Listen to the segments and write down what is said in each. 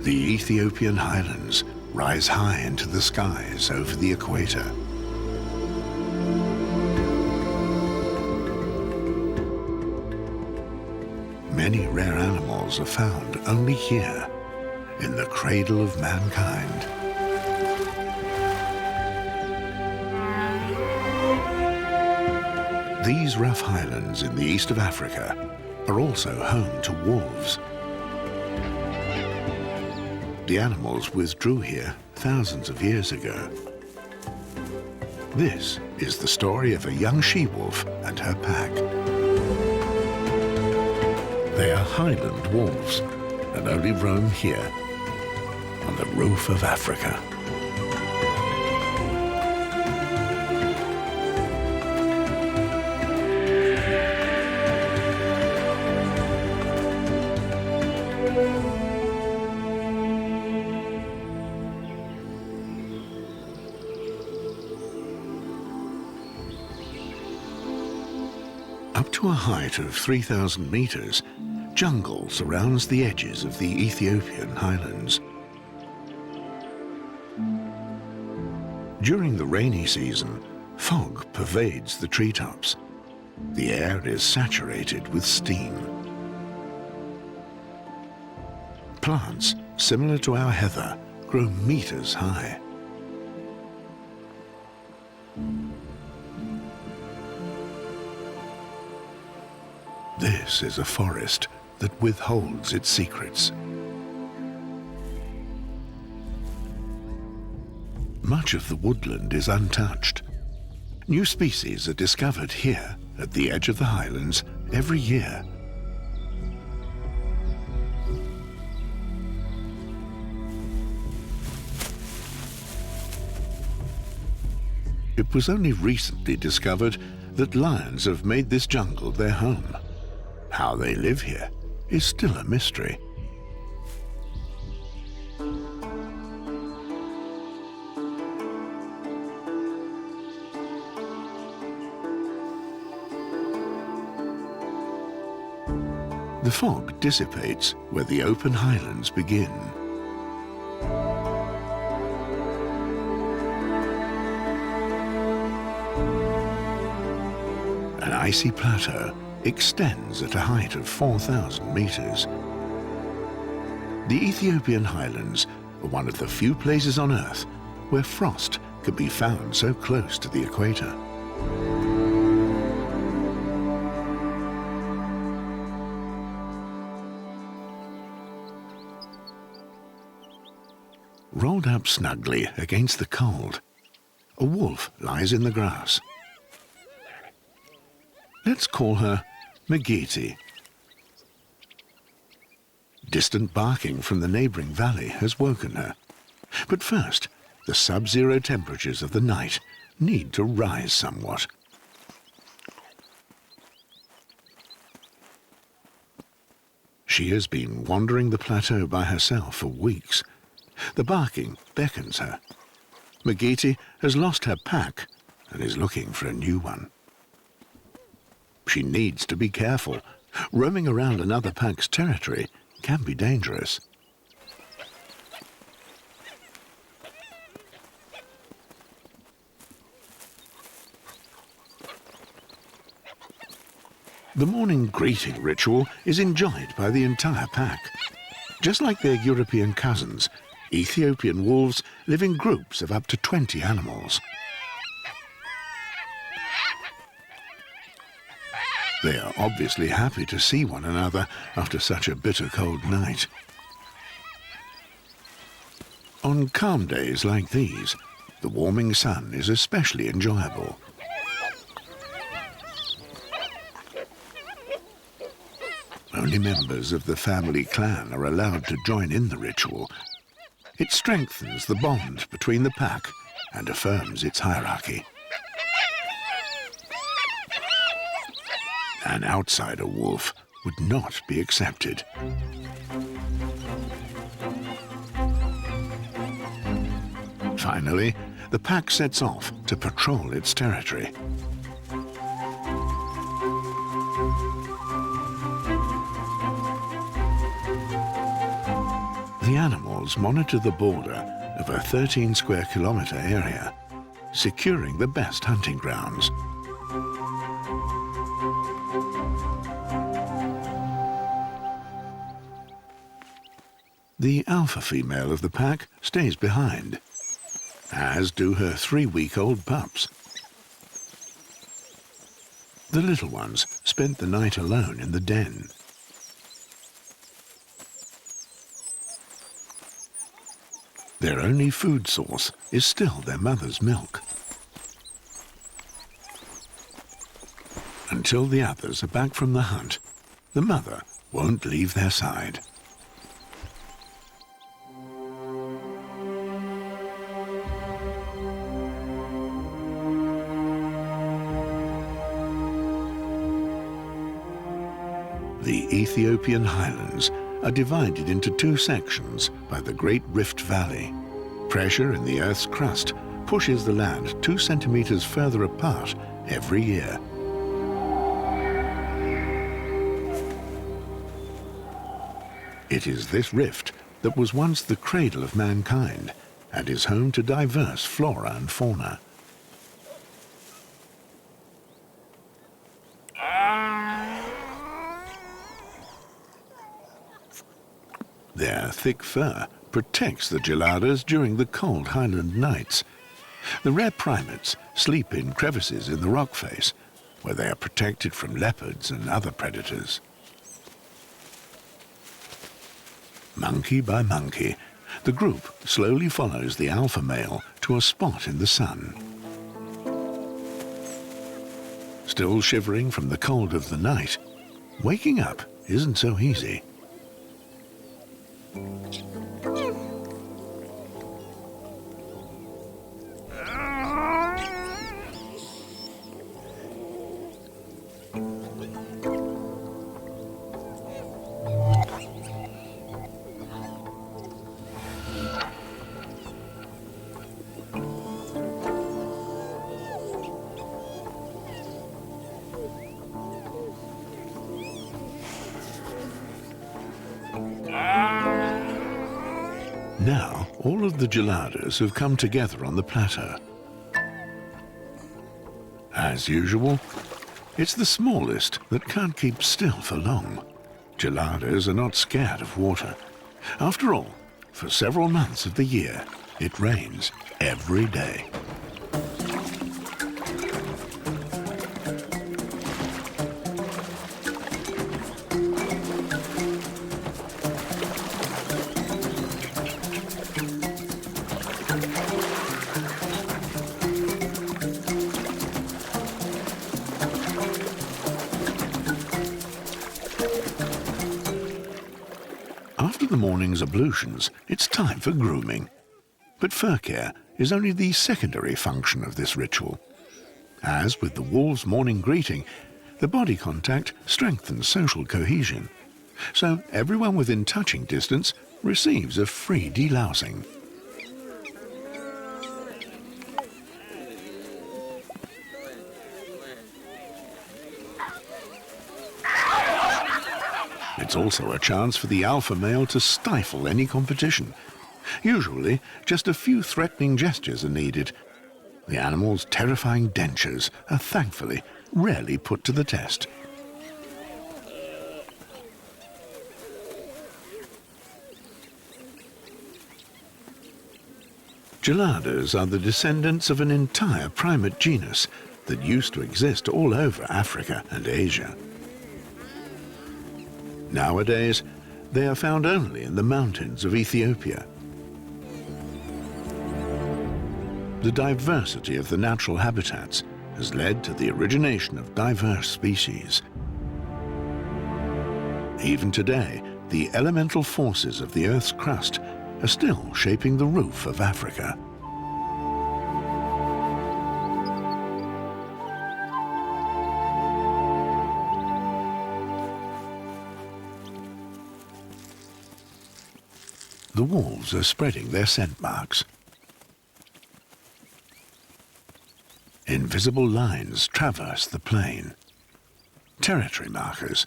The Ethiopian highlands rise high into the skies over the equator. Many rare animals are found only here, in the cradle of mankind. These rough highlands in the east of Africa are also home to wolves. The animals withdrew here thousands of years ago. This is the story of a young she-wolf and her pack. They are highland wolves and only roam here on the roof of Africa. Up to a height of 3,000 meters, jungle surrounds the edges of the Ethiopian highlands. During the rainy season, fog pervades the treetops. The air is saturated with steam. Plants, similar to our heather, grow meters high. This is a forest that withholds its secrets. Much of the woodland is untouched. New species are discovered here at the edge of the highlands every year. It was only recently discovered that lions have made this jungle their home. How they live here is still a mystery. The fog dissipates where the open highlands begin. An icy plateau extends at a height of 4,000 meters. The Ethiopian highlands are one of the few places on Earth where frost can be found so close to the equator. Rolled up snugly against the cold, a wolf lies in the grass. Let's call her Megiti. Distant barking from the neighboring valley has woken her. But first, the sub-zero temperatures of the night need to rise somewhat. She has been wandering the plateau by herself for weeks. The barking beckons her. Megiti has lost her pack and is looking for a new one. She needs to be careful. Roaming around another pack's territory can be dangerous. The morning greeting ritual is enjoyed by the entire pack. Just like their European cousins, Ethiopian wolves live in groups of up to 20 animals. They are obviously happy to see one another after such a bitter cold night. On calm days like these, the warming sun is especially enjoyable. Only members of the family clan are allowed to join in the ritual. It strengthens the bond between the pack and affirms its hierarchy. An outsider wolf would not be accepted. Finally, the pack sets off to patrol its territory. The animals monitor the border of a 13 square kilometre area, securing the best hunting grounds. The alpha female of the pack stays behind, as do her 3-week-old pups. The little ones spent the night alone in the den. Their only food source is still their mother's milk. Until the others are back from the hunt, the mother won't leave their side. The Ethiopian highlands are divided into 2 sections by the Great Rift Valley. Pressure in the Earth's crust pushes the land 2 centimeters further apart every year. It is this rift that was once the cradle of mankind and is home to diverse flora and fauna. Their thick fur protects the geladas during the cold highland nights. The rare primates sleep in crevices in the rock face, where they are protected from leopards and other predators. Monkey by monkey, the group slowly follows the alpha male to a spot in the sun. Still shivering from the cold of the night, waking up isn't so easy. Now, all of the geladas have come together on the plateau. As usual, it's the smallest that can't keep still for long. Geladas are not scared of water. After all, for several months of the year, it rains every day. After the morning's ablutions, it's time for grooming. But fur care is only the secondary function of this ritual. As with the wolves' morning greeting, the body contact strengthens social cohesion. So everyone within touching distance receives a free delousing. It's also a chance for the alpha male to stifle any competition. Usually, just a few threatening gestures are needed. The animal's terrifying dentures are thankfully rarely put to the test. Geladas are the descendants of an entire primate genus that used to exist all over Africa and Asia. Nowadays, they are found only in the mountains of Ethiopia. The diversity of the natural habitats has led to the origination of diverse species. Even today, the elemental forces of the Earth's crust are still shaping the roof of Africa. The wolves are spreading their scent marks. Invisible lines traverse the plain. Territory markers.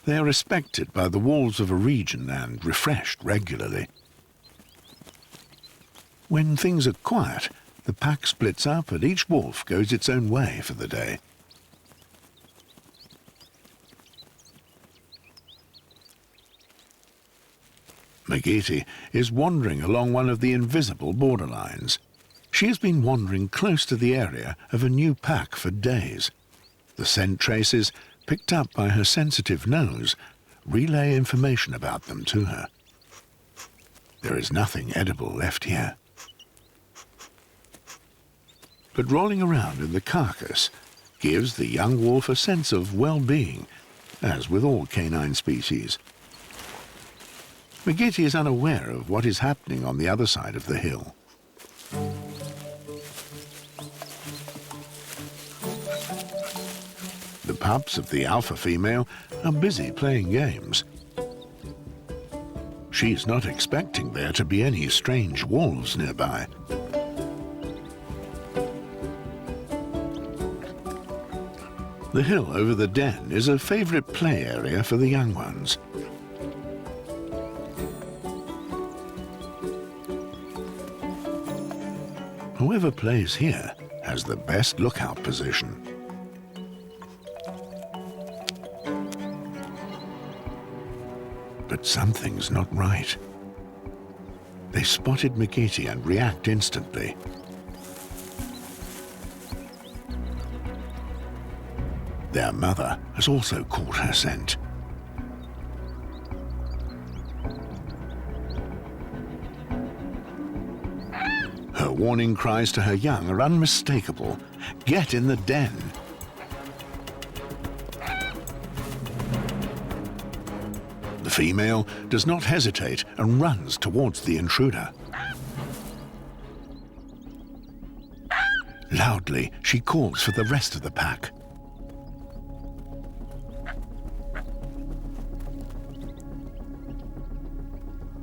They are respected by the wolves of a region and refreshed regularly. When things are quiet, the pack splits up and each wolf goes its own way for the day. Megeti is wandering along one of the invisible borderlines. She has been wandering close to the area of a new pack for days. The scent traces, picked up by her sensitive nose, relay information about them to her. There is nothing edible left here. But rolling around in the carcass gives the young wolf a sense of well-being, as with all canine species. Megeti is unaware of what is happening on the other side of the hill. The pups of the alpha female are busy playing games. She's not expecting there to be any strange wolves nearby. The hill over the den is a favorite play area for the young ones. Whoever plays here has the best lookout position. But something's not right. They spotted Megeti and react instantly. Their mother has also caught her scent. Her warning cries to her young are unmistakable. Get in the den. The female does not hesitate and runs towards the intruder. Loudly, she calls for the rest of the pack.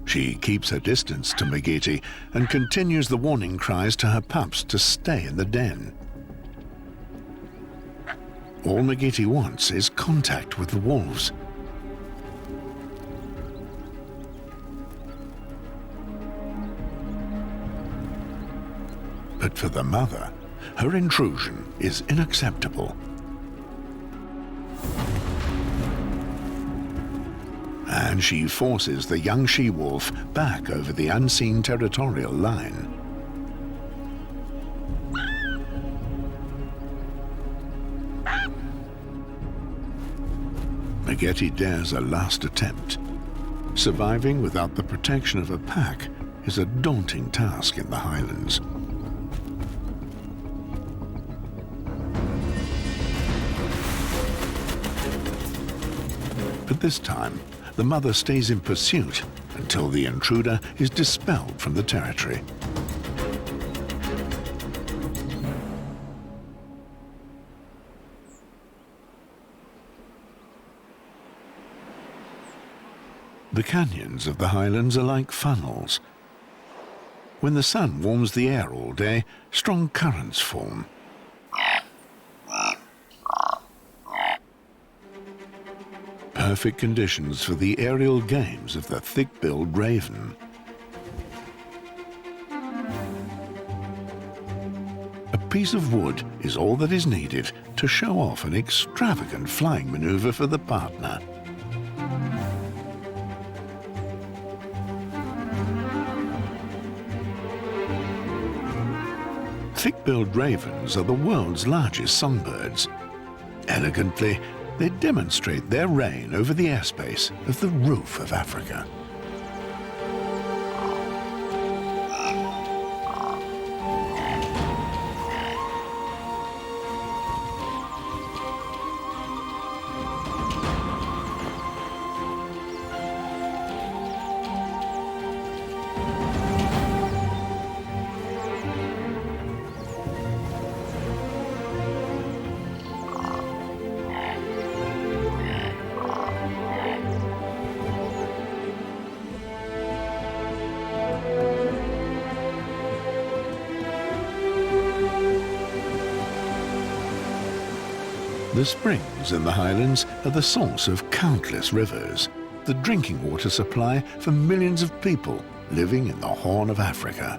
She keeps her distance to Megeti and continues the warning cries to her pups to stay in the den. All Megeti wants is contact with the wolves. But for the mother, her intrusion is unacceptable. And she forces the young she-wolf back over the unseen territorial line. Megeti dares a last attempt. Surviving without the protection of a pack is a daunting task in the highlands. But this time, the mother stays in pursuit until the intruder is dispelled from the territory. The canyons of the highlands are like funnels. When the sun warms the air all day, strong currents form. Perfect conditions for the aerial games of the thick-billed raven. A piece of wood is all that is needed to show off an extravagant flying maneuver for the partner. Thick-billed ravens are the world's largest songbirds. Elegantly, they demonstrate their reign over the airspace of the roof of Africa. The springs in the highlands are the source of countless rivers, the drinking water supply for millions of people living in the Horn of Africa.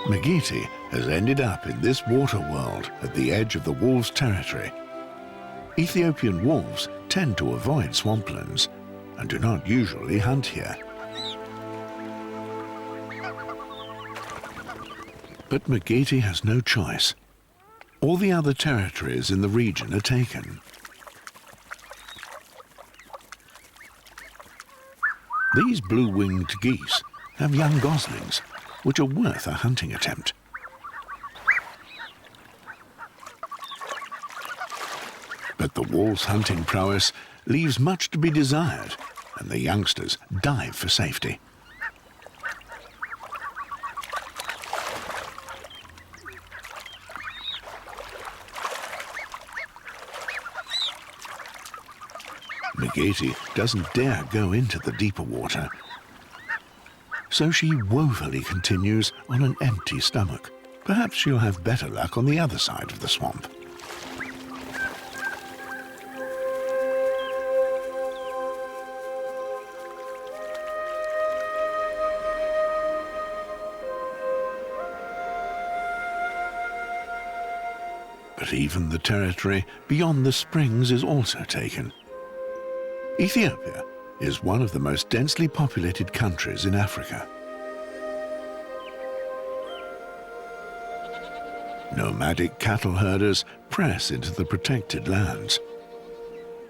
Megeti has ended up in this water world at the edge of the wolves' territory. Ethiopian wolves tend to avoid swamplands and do not usually hunt here. But Megeti has no choice. All the other territories in the region are taken. These blue-winged geese have young goslings, which are worth a hunting attempt. But the wolves' hunting prowess leaves much to be desired, and the youngsters dive for safety. Megeti doesn't dare go into the deeper water, so she woefully continues on an empty stomach. Perhaps she'll have better luck on the other side of the swamp. But even the territory beyond the springs is also taken. Ethiopia is one of the most densely populated countries in Africa. Nomadic cattle herders press into the protected lands.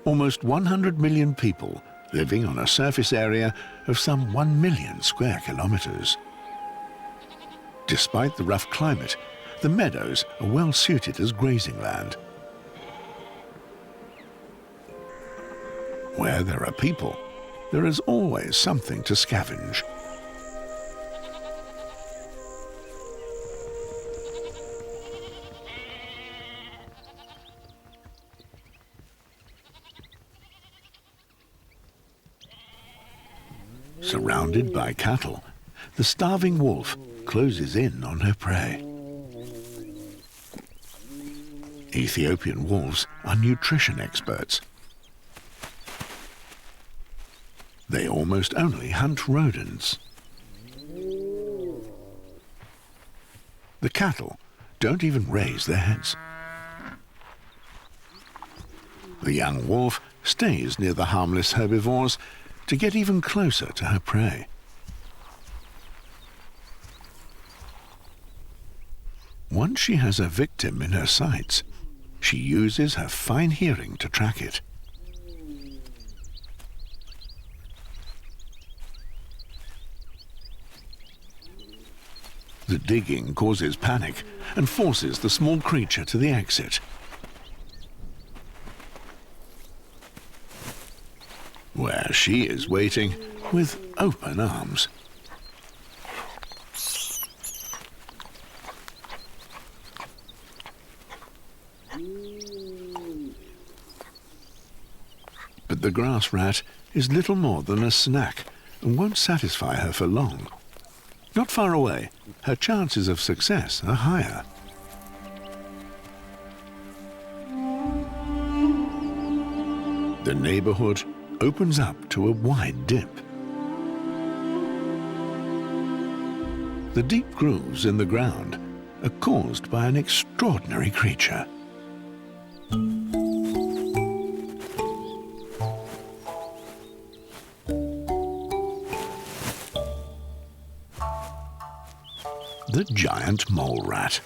Almost 100 million people living on a surface area of some 1 million square kilometers. Despite the rough climate, the meadows are well suited as grazing land. Where there are people, there is always something to scavenge. Surrounded by cattle, the starving wolf closes in on her prey. Ethiopian wolves are nutrition experts. They almost only hunt rodents. The cattle don't even raise their heads. The young wolf stays near the harmless herbivores to get even closer to her prey. Once she has a victim in her sights, she uses her fine hearing to track it. The digging causes panic and forces the small creature to the exit. Where she is waiting with open arms. But the grass rat is little more than a snack and won't satisfy her for long. Not far away, her chances of success are higher. The neighborhood opens up to a wide dip. The deep grooves in the ground are caused by an extraordinary creature. The giant mole rat.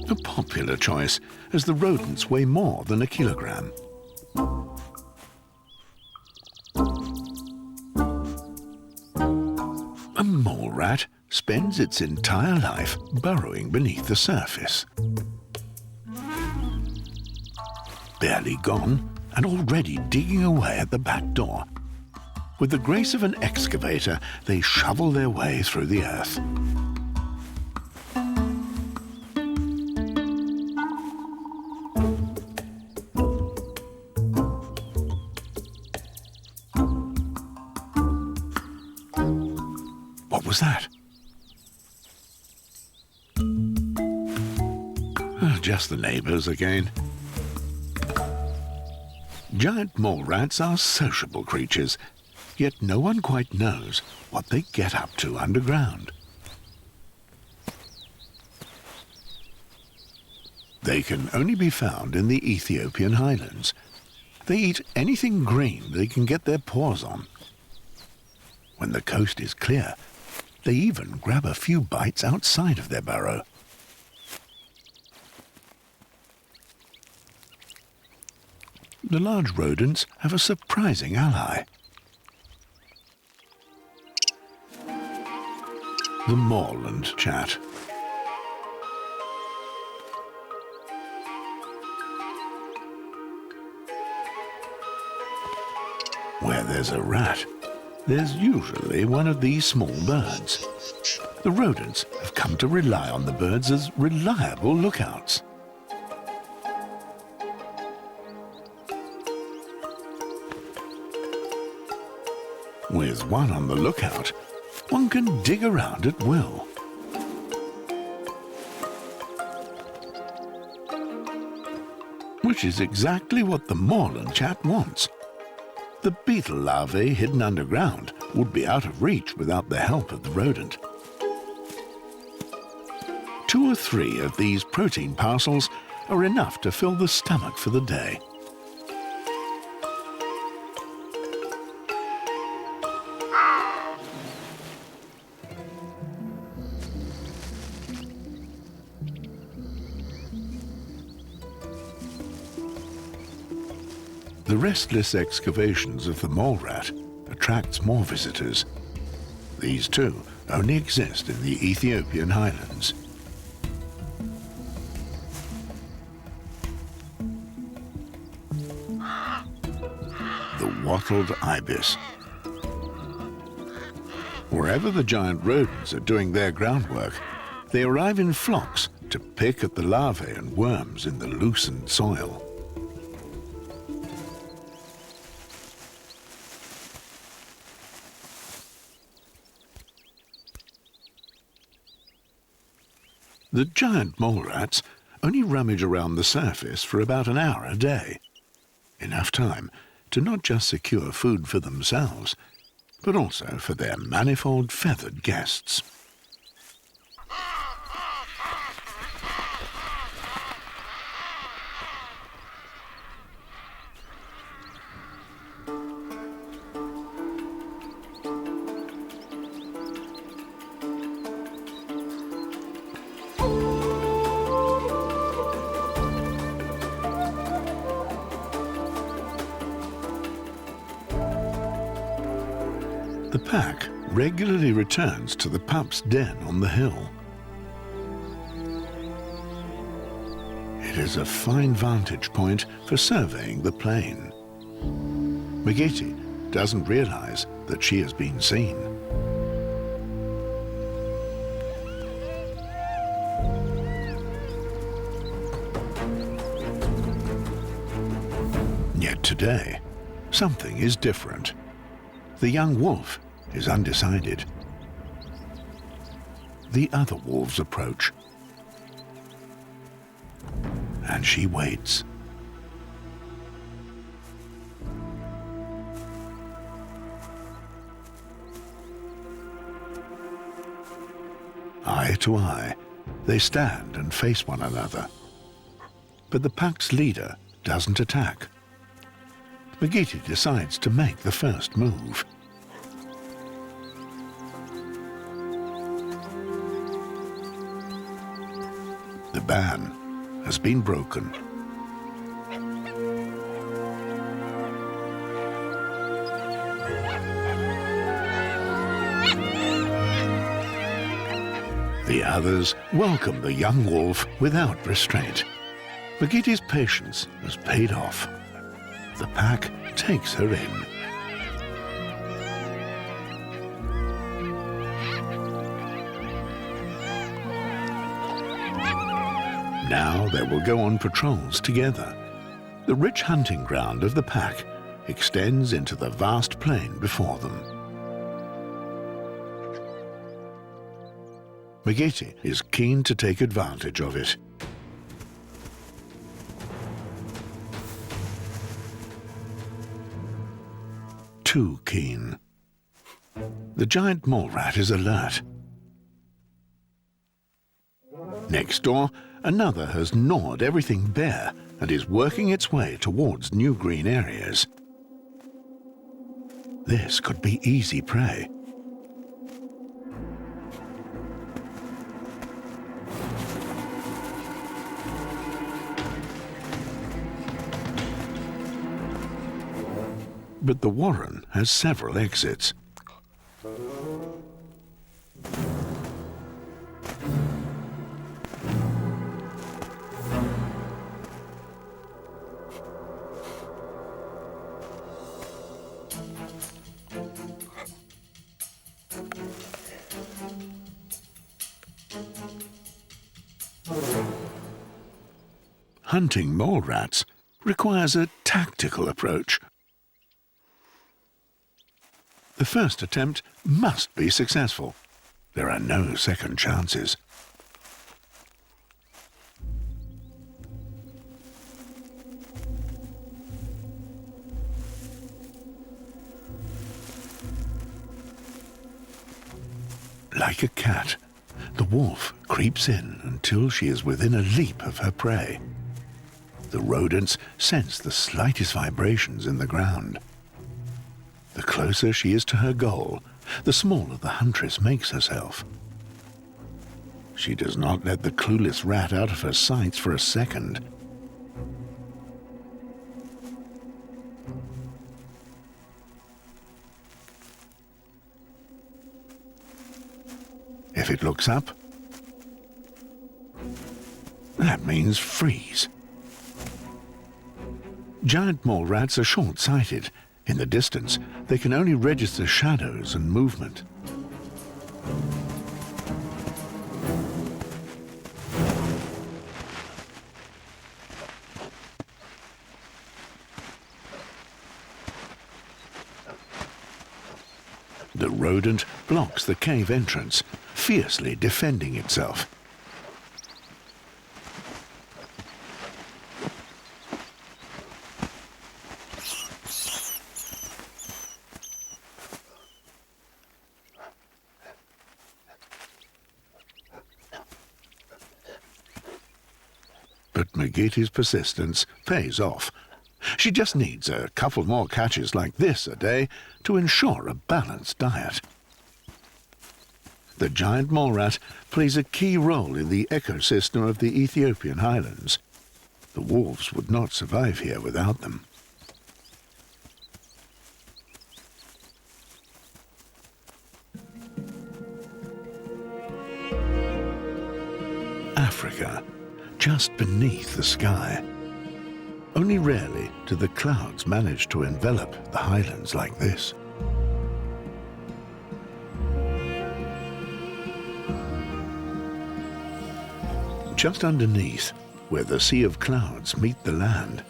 A popular choice, as the rodents weigh more than a kilogram. A mole rat spends its entire life burrowing beneath the surface. Barely gone, and already digging away at the back door. With the grace of an excavator, they shovel their way through the earth. What was that? Just the neighbours again. Giant mole rats are sociable creatures, yet no one quite knows what they get up to underground. They can only be found in the Ethiopian highlands. They eat anything green they can get their paws on. When the coast is clear, they even grab a few bites outside of their burrow. The large rodents have a surprising ally. The moorland chat. Where there's a rat, there's usually one of these small birds. The rodents have come to rely on the birds as reliable lookouts. With one on the lookout, one can dig around at will. Which is exactly what the moorland chat wants. The beetle larvae hidden underground would be out of reach without the help of the rodent. 2 or 3 of these protein parcels are enough to fill the stomach for the day. The restless excavations of the mole rat attracts more visitors. These too only exist in the Ethiopian highlands. The wattled ibis. Wherever the giant rodents are doing their groundwork, they arrive in flocks to pick at the larvae and worms in the loosened soil. The giant mole rats only rummage around the surface for about an hour a day. Enough time to not just secure food for themselves, but also for their manifold feathered guests. The pack regularly returns to the pup's den on the hill. It is a fine vantage point for surveying the plain. Megeti doesn't realize that she has been seen. Yet today, something is different. The young wolf is undecided. The other wolves approach, and she waits. Eye to eye, they stand and face one another. But the pack's leader doesn't attack. Megeti decides to make the first move. The ban has been broken. The others welcome the young wolf without restraint. Megeti's patience has paid off. The pack takes her in. Now they will go on patrols together. The rich hunting ground of the pack extends into the vast plain before them. Megete is keen to take advantage of it. Too keen. The giant mole rat is alert. Next door, another has gnawed everything bare and is working its way towards new green areas. This could be easy prey. But the warren has several exits. Hunting mole rats requires a tactical approach. The first attempt must be successful. There are no second chances. Like a cat, the wolf creeps in until she is within a leap of her prey. The rodents sense the slightest vibrations in the ground. The closer she is to her goal, the smaller the huntress makes herself. She does not let the clueless rat out of her sights for a second. If it looks up, that means freeze. Giant mole rats are short-sighted. In the distance, they can only register shadows and movement. The rodent blocks the cave entrance, fiercely defending itself. But Megete's persistence pays off. She just needs a couple more catches like this a day to ensure a balanced diet. The giant mole rat plays a key role in the ecosystem of the Ethiopian highlands. The wolves would not survive here without them. Africa, just beneath the sky. Only rarely do the clouds manage to envelop the highlands like this. Just underneath, where the sea of clouds meet the land,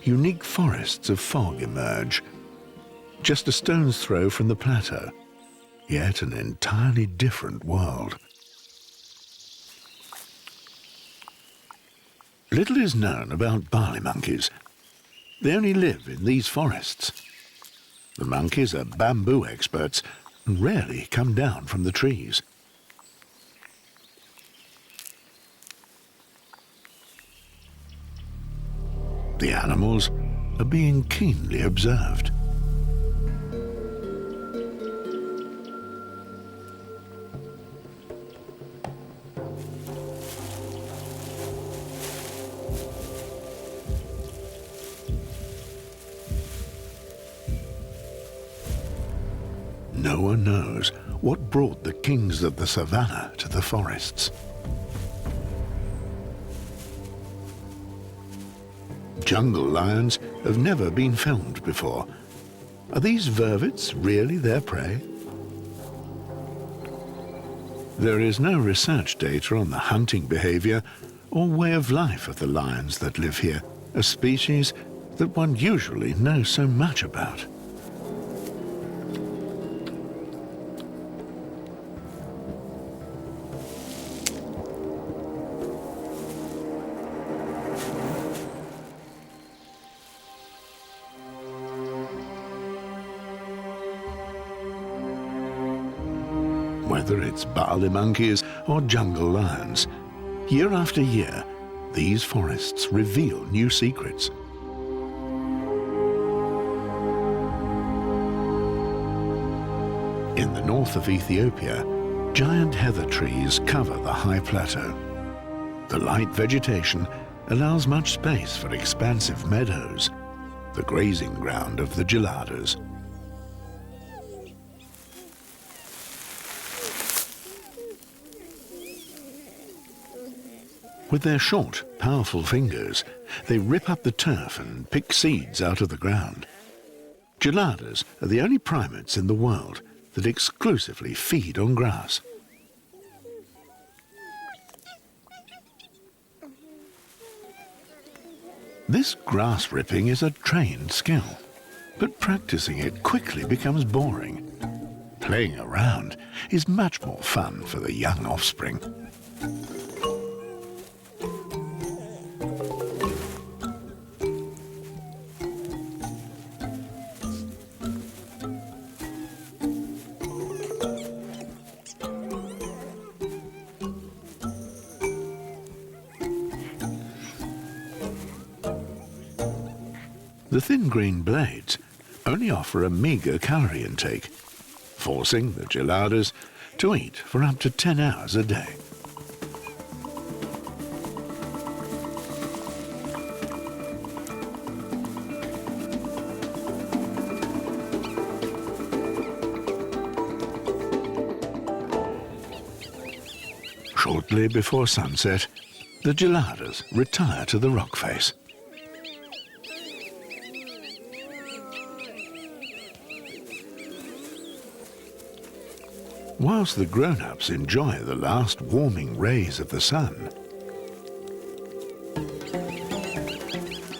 unique forests of fog emerge. Just a stone's throw from the plateau, yet an entirely different world. Little is known about barley monkeys. They only live in these forests. The monkeys are bamboo experts and rarely come down from the trees. The animals are being keenly observed. No one knows what brought the kings of the savannah to the forests. Jungle lions have never been filmed before. Are these vervets really their prey? There is no research data on the hunting behavior or way of life of the lions that live here, a species that one usually knows so much about. Whether it's Bali monkeys or jungle lions, year after year, these forests reveal new secrets. In the north of Ethiopia, giant heather trees cover the high plateau. The light vegetation allows much space for expansive meadows, the grazing ground of the geladas. With their short, powerful fingers, they rip up the turf and pick seeds out of the ground. Geladas are the only primates in the world that exclusively feed on grass. This grass ripping is a trained skill, but practicing it quickly becomes boring. Playing around is much more fun for the young offspring. The thin green blades only offer a meagre calorie intake, forcing the geladas to eat for up to 10 hours a day. Shortly before sunset, the geladas retire to the rock face. Whilst the grown-ups enjoy the last warming rays of the sun,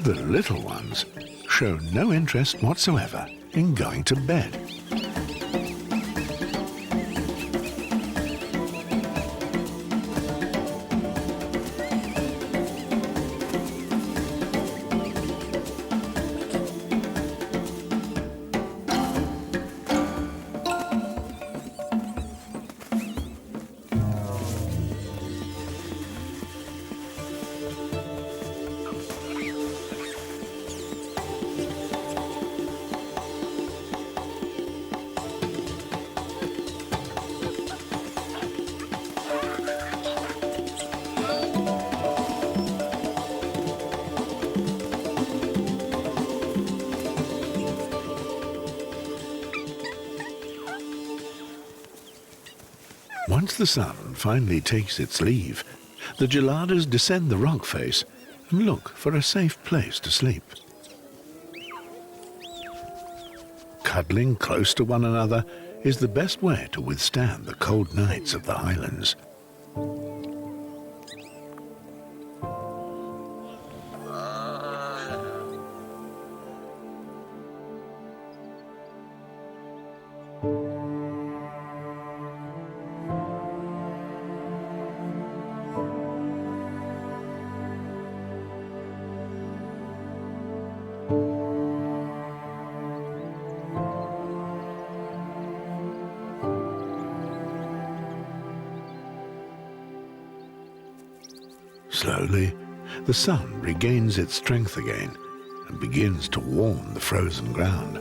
the little ones show no interest whatsoever in going to bed. Once the sun finally takes its leave, the geladas descend the rock face and look for a safe place to sleep. Cuddling close to one another is the best way to withstand the cold nights of the highlands. Slowly, the sun regains its strength again and begins to warm the frozen ground.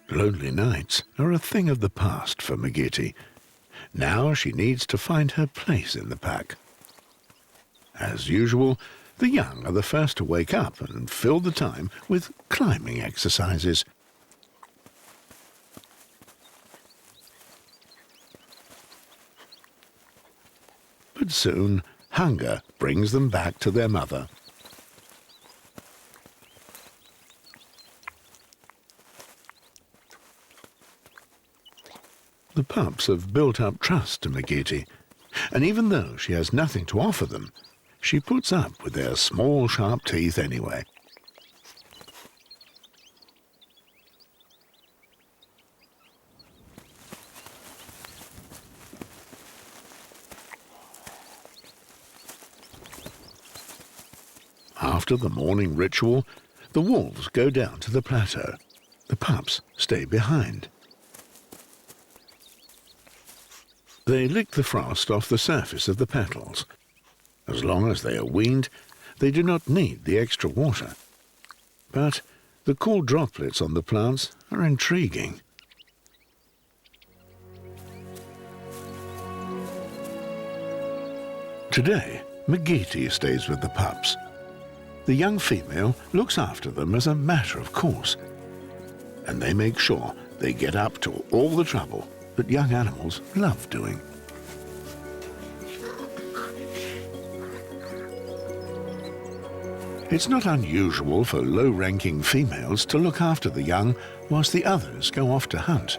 Lonely nights are a thing of the past for Megitty. Now she needs to find her place in the pack. As usual, the young are the first to wake up and fill the time with climbing exercises. But soon, hunger brings them back to their mother. The pups have built up trust to Megitty, and even though she has nothing to offer them, she puts up with their small, sharp teeth anyway. After the morning ritual, the wolves go down to the plateau. The pups stay behind. They lick the frost off the surface of the petals. As long as they are weaned, they do not need the extra water. But the cool droplets on the plants are intriguing. Today, Megiti stays with the pups. The young female looks after them as a matter of course, and they make sure they get up to all the trouble that young animals love doing. It's not unusual for low-ranking females to look after the young whilst the others go off to hunt.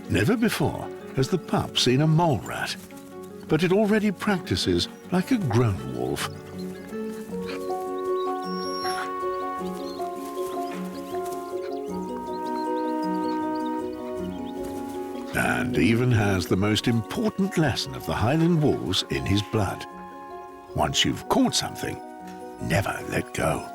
Never before has the pup seen a mole rat, but it already practices like a grown wolf. And even has the most important lesson of the Highland wolves in his blood. Once you've caught something, never let go.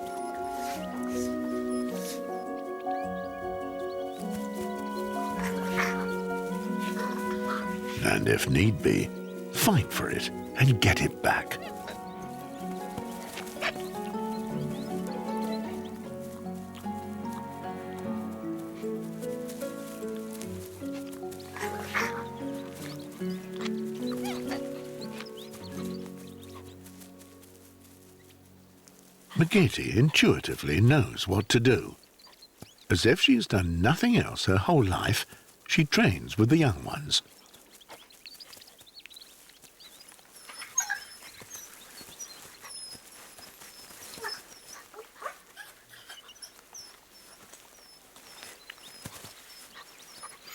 And if need be, fight for it and get it back. Megiti intuitively knows what to do. As if she's done nothing else her whole life, she trains with the young ones.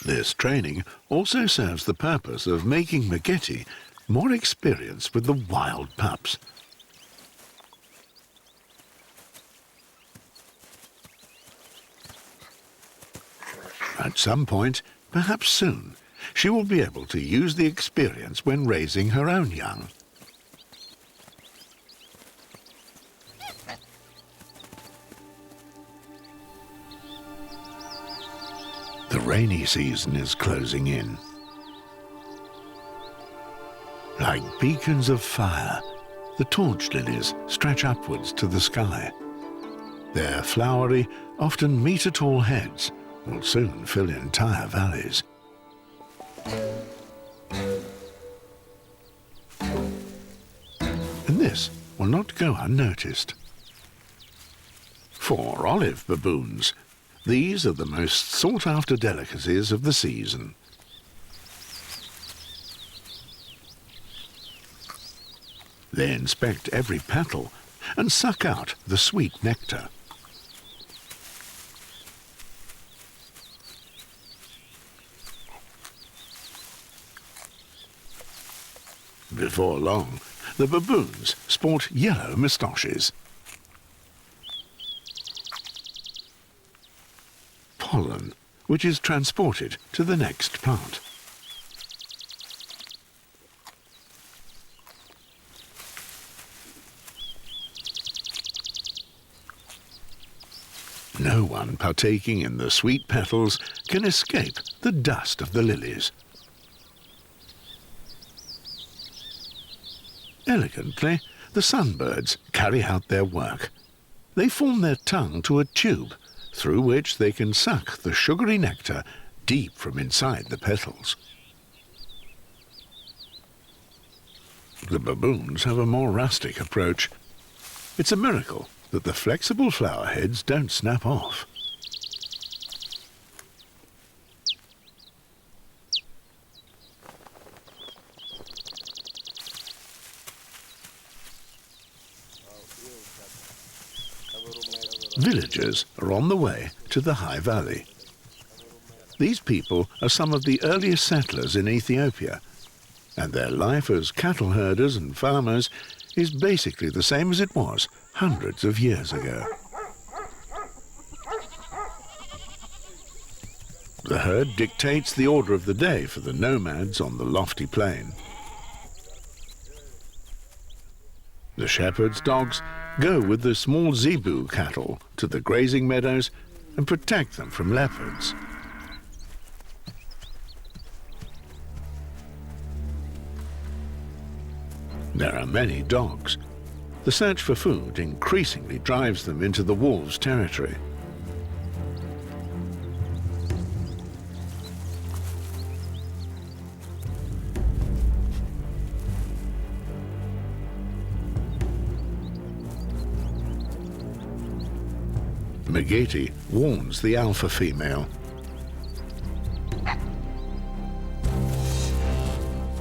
This training also serves the purpose of making Megiti more experienced with the wild pups. At some point, perhaps soon, she will be able to use the experience when raising her own young. The rainy season is closing in. Like beacons of fire, the torch lilies stretch upwards to the sky. Their flowery, often metre-tall heads will soon fill entire valleys. And this will not go unnoticed. For olive baboons, these are the most sought-after delicacies of the season. They inspect every petal and suck out the sweet nectar. Before long, the baboons sport yellow moustaches. Pollen, which is transported to the next plant. No one partaking in the sweet petals can escape the dust of the lilies. Elegantly, the sunbirds carry out their work. They form their tongue to a tube, through which they can suck the sugary nectar deep from inside the petals. The baboons have a more rustic approach. It's a miracle that the flexible flower heads don't snap off. Villagers are on the way to the High Valley. These people are some of the earliest settlers in Ethiopia, and their life as cattle herders and farmers is basically the same as it was hundreds of years ago. The herd dictates the order of the day for the nomads on the lofty plain. The shepherd's dogs go with the small zebu cattle to the grazing meadows and protect them from leopards. There are many dogs. The search for food increasingly drives them into the wolves' territory. Megeti warns the alpha female.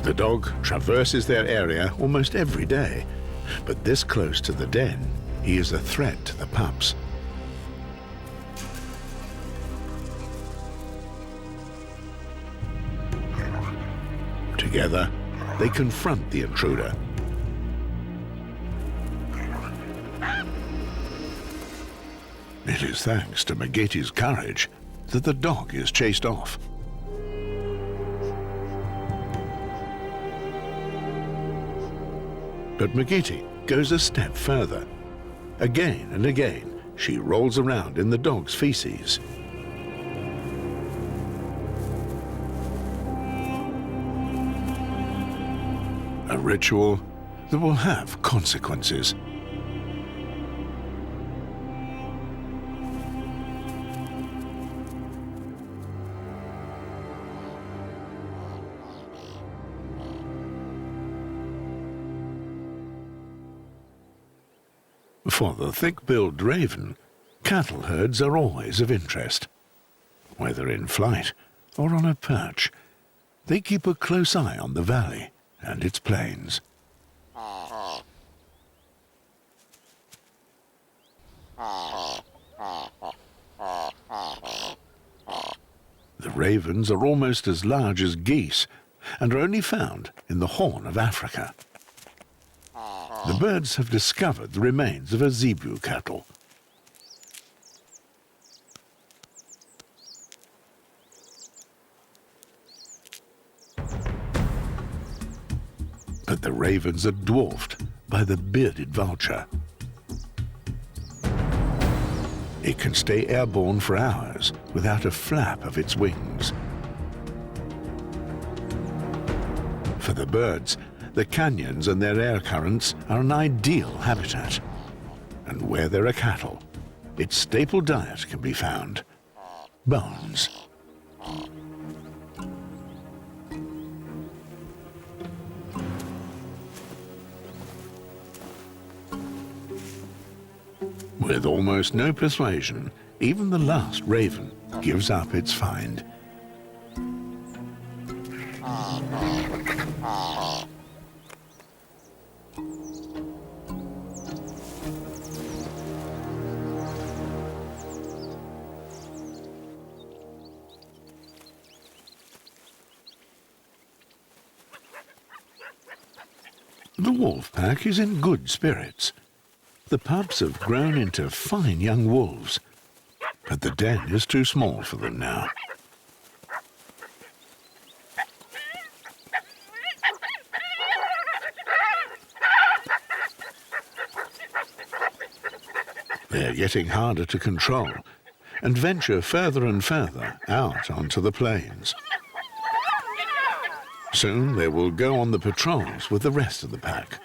The dog traverses their area almost every day, but this close to the den, he is a threat to the pups. Together, they confront the intruder. It is thanks to Megeti's courage that the dog is chased off. But Megeti goes a step further. Again and again, she rolls around in the dog's feces. A ritual that will have consequences. For the thick-billed raven, cattle herds are always of interest. Whether in flight or on a perch, they keep a close eye on the valley and its plains. The ravens are almost as large as geese and are only found in the Horn of Africa. The birds have discovered the remains of a zebu cattle. But the ravens are dwarfed by the bearded vulture. It can stay airborne for hours without a flap of its wings. For the birds, the canyons and their air currents are an ideal habitat. And where there are cattle, its staple diet can be found: bones. With almost no persuasion, even the last raven gives up its find. The wolf pack is in good spirits. The pups have grown into fine young wolves, but the den is too small for them now. They're getting harder to control and venture further and further out onto the plains. Soon they will go on the patrols with the rest of the pack.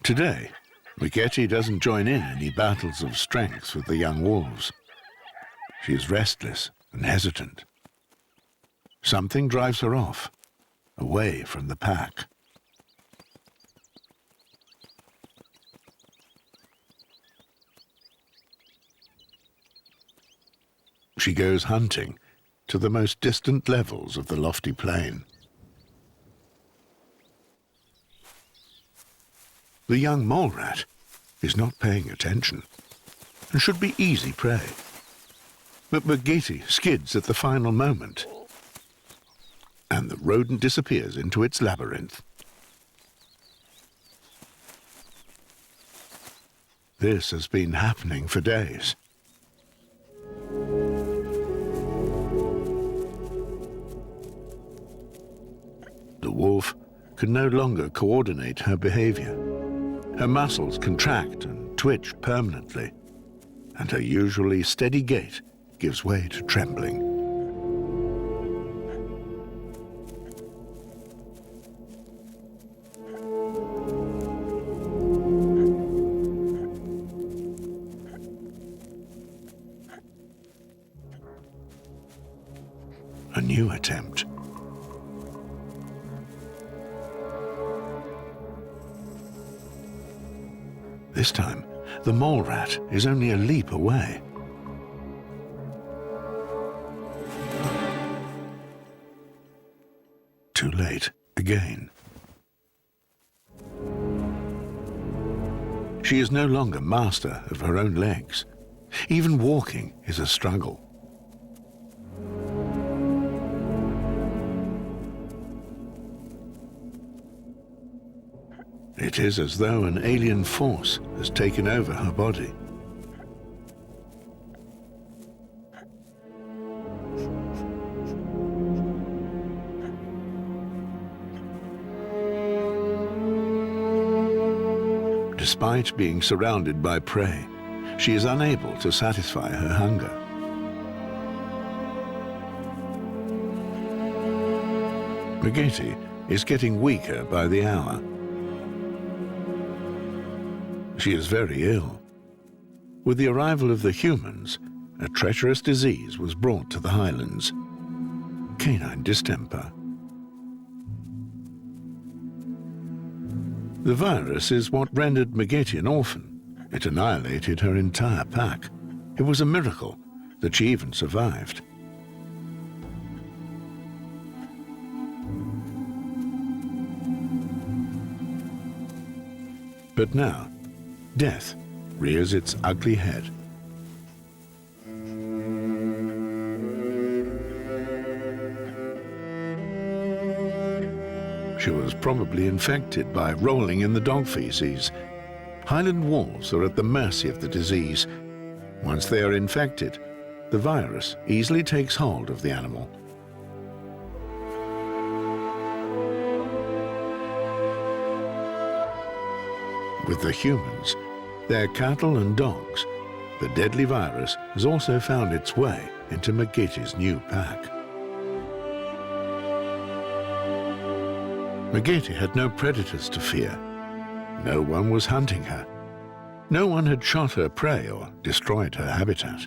Today, Megeti doesn't join in any battles of strength with the young wolves. She is restless and hesitant. Something drives her off, away from the pack. She goes hunting to the most distant levels of the lofty plain. The young mole rat is not paying attention and should be easy prey. But Megeti skids at the final moment, and the rodent disappears into its labyrinth. This has been happening for days. The wolf can no longer coordinate her behavior. Her muscles contract and twitch permanently, and her usually steady gait gives way to trembling. A new attempt. This time, the mole rat is only a leap away. Too late again. She is no longer master of her own legs. Even walking is a struggle. It is as though an alien force has taken over her body. Despite being surrounded by prey, she is unable to satisfy her hunger. Megete is getting weaker by the hour. She is very ill. With the arrival of the humans, a treacherous disease was brought to the highlands: canine distemper. The virus is what rendered Megete an orphan. It annihilated her entire pack. It was a miracle that she even survived. But now, death rears its ugly head. She was probably infected by rolling in the dog feces. Highland wolves are at the mercy of the disease. Once they are infected, the virus easily takes hold of the animal. With the humans, their cattle and dogs, the deadly virus has also found its way into Megete's new pack. Megete had no predators to fear. No one was hunting her. No one had shot her prey or destroyed her habitat.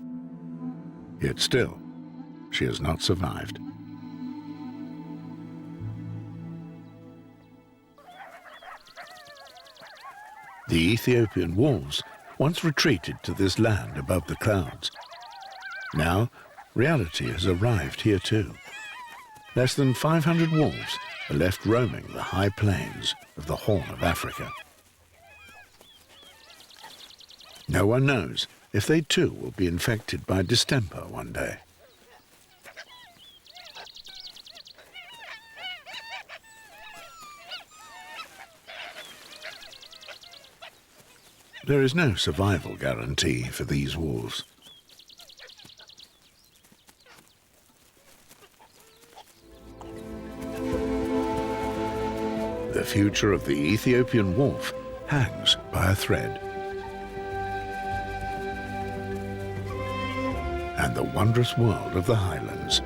Yet still, she has not survived. The Ethiopian wolves once retreated to this land above the clouds. Now, reality has arrived here too. Less than 500 wolves are left roaming the high plains of the Horn of Africa. No one knows if they too will be infected by distemper one day. There is no survival guarantee for these wolves. The future of the Ethiopian wolf hangs by a thread. And the wondrous world of the highlands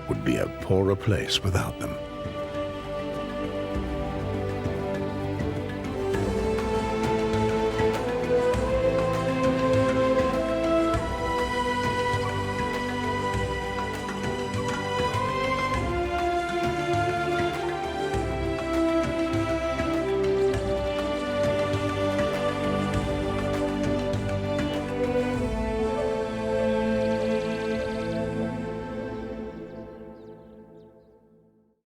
would be a poorer place without them.